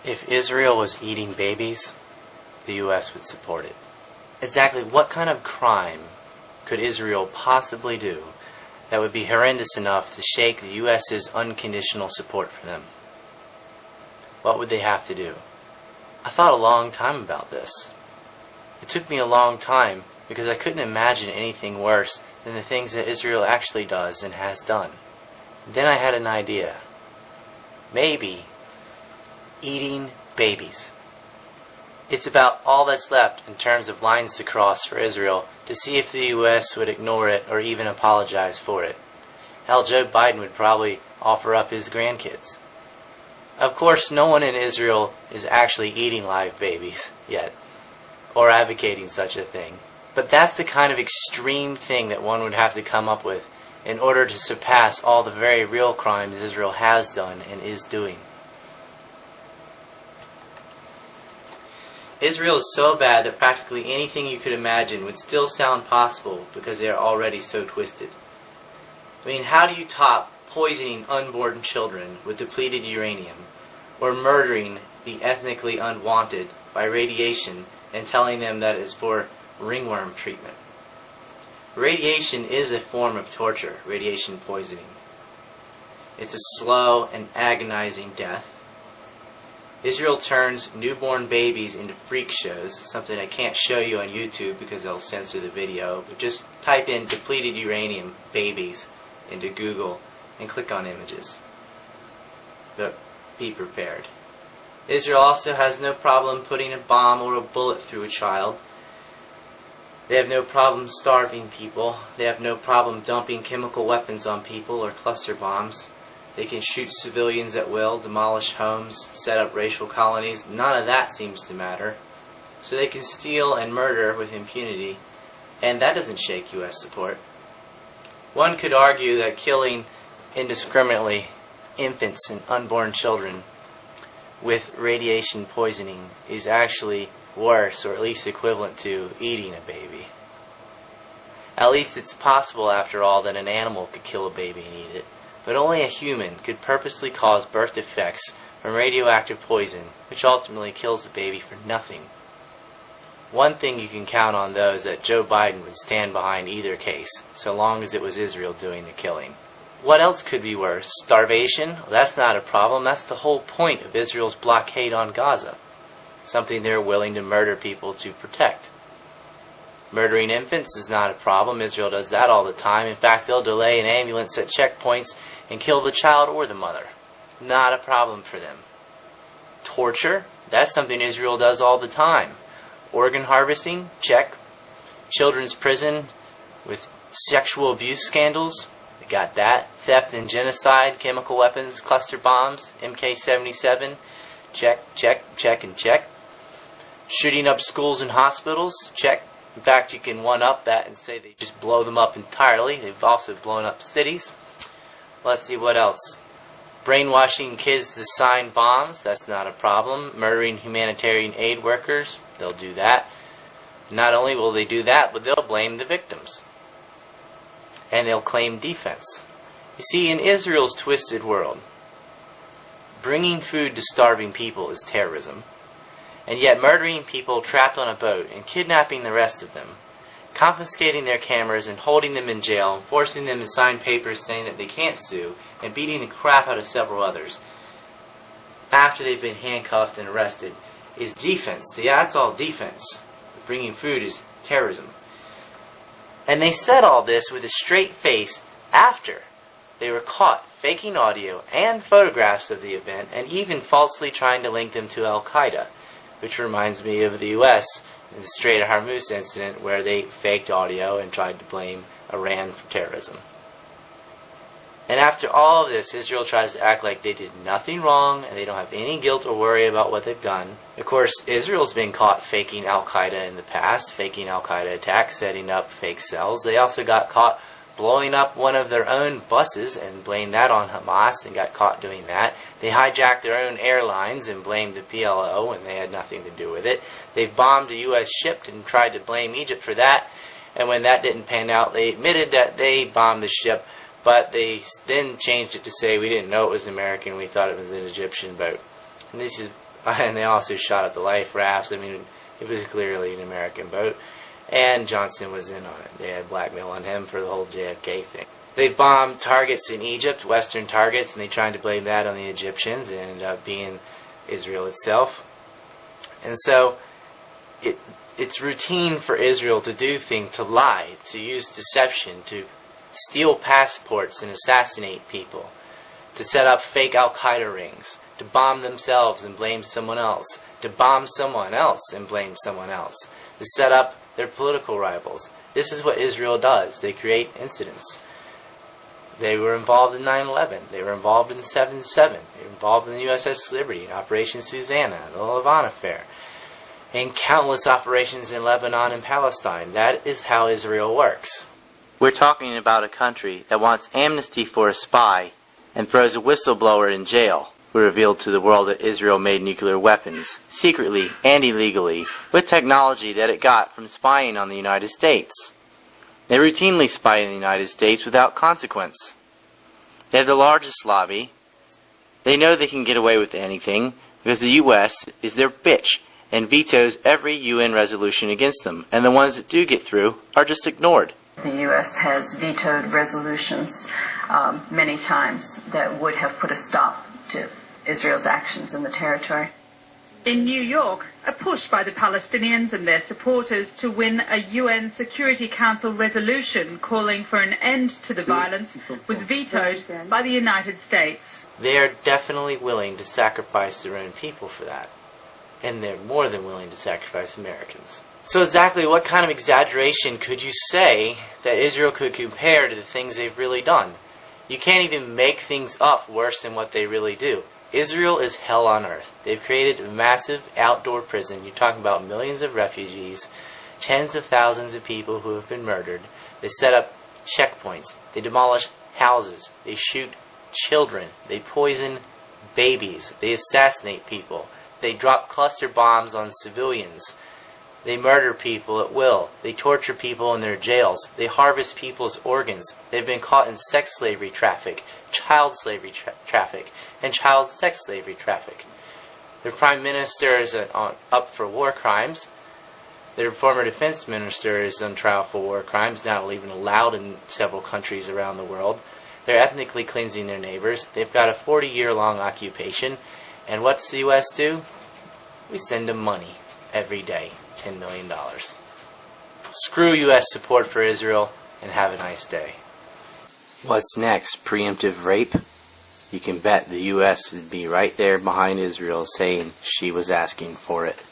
If Israel was eating babies, the U.S. would support it. Exactly what kind of crime could Israel possibly do that would be horrendous enough to shake the U.S.'s unconditional support for them? What would they have to do? I thought a long time about this. It took me a long time because I couldn't imagine anything worse than the things that Israel actually does and has done. Then I had an idea. Maybe eating babies. It's about all that's left in terms of lines to cross for Israel to see if the U.S. would ignore it or even apologize for it. Hell, Joe Biden would probably offer up his grandkids. Of course, no one in Israel is actually eating live babies yet, or advocating such a thing. But that's the kind of extreme thing that one would have to come up with in order to surpass all the very real crimes Israel has done and is doing. Israel is so bad that practically anything you could imagine would still sound possible because they are already so twisted. I mean, how do you top poisoning unborn children with depleted uranium, or murdering the ethnically unwanted by radiation and telling them that it's for ringworm treatment? Radiation is a form of torture, radiation poisoning. It's a slow and agonizing death. Israel turns newborn babies into freak shows, something I can't show you on YouTube because they'll censor the video, but just type in depleted uranium babies into Google and click on images. But be prepared. Israel also has no problem putting a bomb or a bullet through a child. They have no problem starving people. They have no problem dumping chemical weapons on people or cluster bombs. They can shoot civilians at will, demolish homes, set up racial colonies. None of that seems to matter. So they can steal and murder with impunity, and that doesn't shake U.S. support. One could argue that killing indiscriminately infants and unborn children with radiation poisoning is actually worse, or at least equivalent to eating a baby. At least it's possible, after all, that an animal could kill a baby and eat it. But only a human could purposely cause birth defects from radioactive poison, which ultimately kills the baby for nothing. One thing you can count on, though, is that Joe Biden would stand behind either case, so long as it was Israel doing the killing. What else could be worse? Starvation? Well, that's not a problem. That's the whole point of Israel's blockade on Gaza. Something they're willing to murder people to protect. Murdering infants is not a problem. Israel does that all the time. In fact, they'll delay an ambulance at checkpoints and kill the child or the mother. Not a problem for them. Torture? That's something Israel does all the time. Organ harvesting? Check. Children's prison with sexual abuse scandals? They got that. Theft and genocide, chemical weapons, cluster bombs, MK-77? Check, check, check, and check. Shooting up schools and hospitals? Check. In fact, you can one-up that and say they just blow them up entirely. They've also blown up cities. Let's see what else. Brainwashing kids to sign bombs, that's not a problem. Murdering humanitarian aid workers, they'll do that. Not only will they do that, but they'll blame the victims. And they'll claim defense. You see, in Israel's twisted world, bringing food to starving people is terrorism. And yet murdering people trapped on a boat and kidnapping the rest of them, confiscating their cameras and holding them in jail and forcing them to sign papers saying that they can't sue, and beating the crap out of several others after they've been handcuffed and arrested is defense. Yeah, that's all defense. Bringing food is terrorism. And they said all this with a straight face after they were caught faking audio and photographs of the event and even falsely trying to link them to Al-Qaeda. Which reminds me of the U.S. in the Strait of Hormuz incident where they faked audio and tried to blame Iran for terrorism. And after all of this, Israel tries to act like they did nothing wrong and they don't have any guilt or worry about what they've done. Of course, Israel's been caught faking Al-Qaeda in the past, faking Al-Qaeda attacks, setting up fake cells. They also got caught blowing up one of their own buses and blamed that on Hamas and got caught doing that. They hijacked their own airlines and blamed the PLO when they had nothing to do with it. They've bombed a U.S. ship and tried to blame Egypt for that. And when that didn't pan out, they admitted that they bombed the ship, but they then changed it to say we didn't know it was American, we thought it was an Egyptian boat. And this is And they also shot up the life rafts. I mean, it was clearly an American boat. And Johnson was in on it. They had blackmail on him for the whole JFK thing. They bombed targets in Egypt, Western targets, and they tried to blame that on the Egyptians. It ended up being Israel itself. And so it's routine for Israel to do things, to lie, to use deception, to steal passports and assassinate people, to set up fake Al-Qaeda rings, to bomb themselves and blame someone else, to bomb someone else and blame someone else, to set up their political rivals. This is what Israel does. They create incidents. They were involved in 9/11. They were involved in 7/7. They were involved in the USS Liberty, Operation Susanna, the Levant affair, and countless operations in Lebanon and Palestine. That is how Israel works. We're talking about a country that wants amnesty for a spy and throws a whistleblower in jail. We revealed to the world that Israel made nuclear weapons, secretly and illegally, with technology that it got from spying on the United States. They routinely spy in the United States without consequence. They have the largest lobby. They know they can get away with anything because the U.S. is their bitch and vetoes every UN resolution against them, and the ones that do get through are just ignored. The U.S. has vetoed resolutions many times that would have put a stop to Israel's actions in the territory. In New York, a push by the Palestinians and their supporters to win a UN Security Council resolution calling for an end to the violence was vetoed by the United States. They are definitely willing to sacrifice their own people for that. And they're more than willing to sacrifice Americans. So exactly what kind of exaggeration could you say that Israel could compare to the things they've really done? You can't even make things up worse than what they really do. Israel is hell on earth. They've created a massive outdoor prison. You're talking about millions of refugees, tens of thousands of people who have been murdered. They set up checkpoints. They demolish houses. They shoot children. They poison babies. They assassinate people. They drop cluster bombs on civilians. They murder people at will. They torture people in their jails. They harvest people's organs. They've been caught in sex slavery traffic, child slavery traffic, and child sex slavery traffic. Their prime minister is up for war crimes. Their former defense minister is on trial for war crimes, not even allowed in several countries around the world. They're ethnically cleansing their neighbors. They've got a 40-year-long occupation. And what's the U.S. do? We send them money every day. $10 million. Screw U.S. support for Israel and have a nice day. What's next? Preemptive rape? You can bet the U.S. would be right there behind Israel saying she was asking for it.